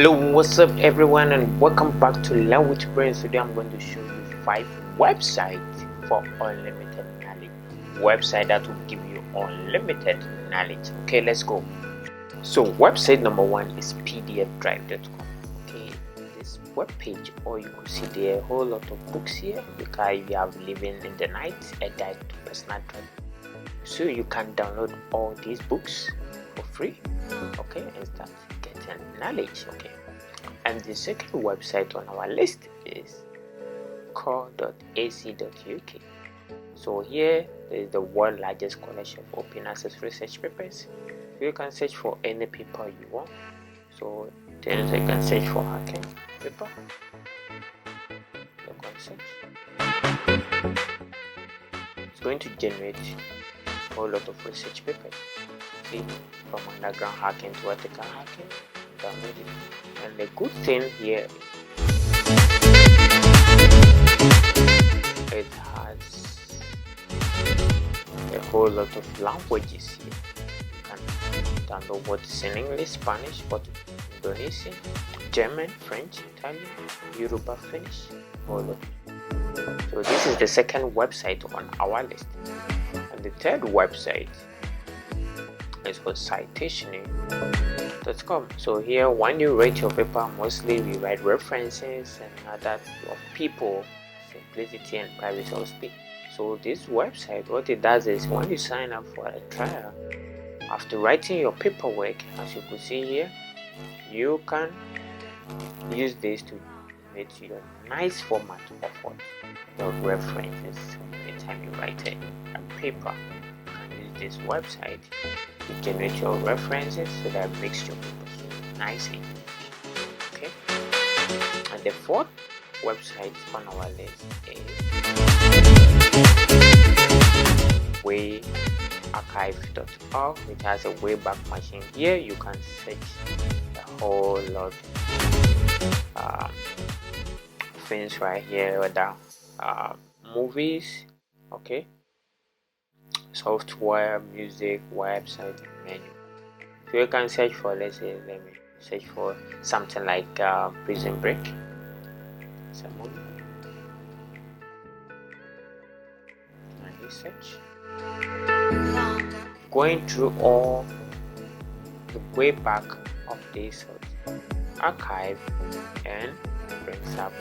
Hello, what's up everyone, and welcome back to Learn with Brains. Today I'm going to show you 5 websites for unlimited knowledge. Website that will give you unlimited knowledge. Okay, let's go. So website number 1 is pdfdrive.com. Okay, this web page, or you could see there a whole lot of books here because you have Living in the Night, a guide to personal drive. So you can download all these books for free, okay, and start getting knowledge. Okay, and the second website on our list is QRCODE.ac.uk. so here is the world's largest collection of open access research papers. So you can search for any paper you want. So then you can search for hacking paper. You can search. It's going to generate a whole lot of research papers. See, from underground hacking to vertical hacking, download it. And the good thing here, it has a whole lot of languages here. You can download what's in English, Spanish, Portuguese, Indonesian, German, French, Italian, Yoruba, Finnish, all of it. So this is the second website on our list. And the third website is called citation.com. So here, when you write your paper, mostly we write references and other of people, simplicity and privacy of speech. So this website, what it does is when you sign up for a trial, after writing your paperwork, as you could see here, you can use this to make your nice format of what your references. Anytime you write a paper, you can use this website to generate your references, so that makes your paper so nice and unique. Okay, and the fourth website on our list is WayArchive.org, which has a Wayback Machine. Here you can search a whole lot of things right here, whether movies, okay, software, music, website, menu. So you can search for, let's say, let me search for something like Prison Break. It's a movie. And you search. Going through all the way back of this archive, and brings up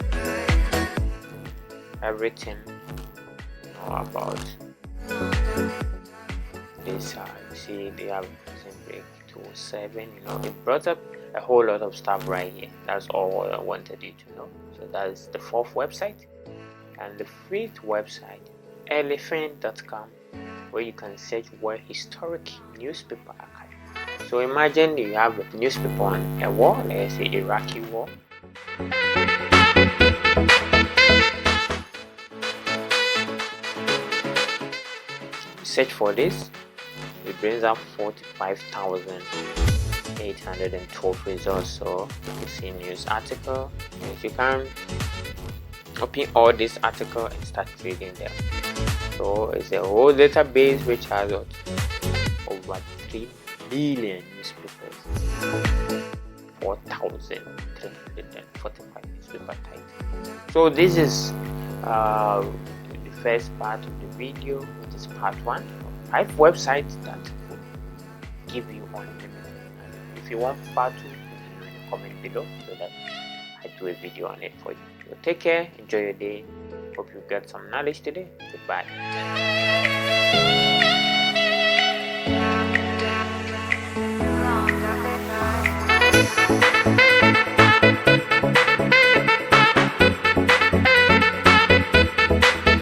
everything you know about this. You see they have Prison Break 207, you know, it brought up a whole lot of stuff right here. That's all I wanted you to know. So that's the fourth website. And the fifth website, elephant.com, where you can search world historic newspaper archive. So imagine you have a newspaper on a wall, let's say Iraqi war. Search for this, it brings up 45,812 results. So you see news article. If you can open all this article and start reading them. So it's a whole database which has over 3 million newspapers, 4,345 newspaper titles. So this is the first part of the video, which is part 1 of 5 websites that will give you unlimited knowledge. If you want part 2, let me know in the comment below so that I do a video on it for you. So take care, enjoy your day. Hope you get some knowledge today. Goodbye.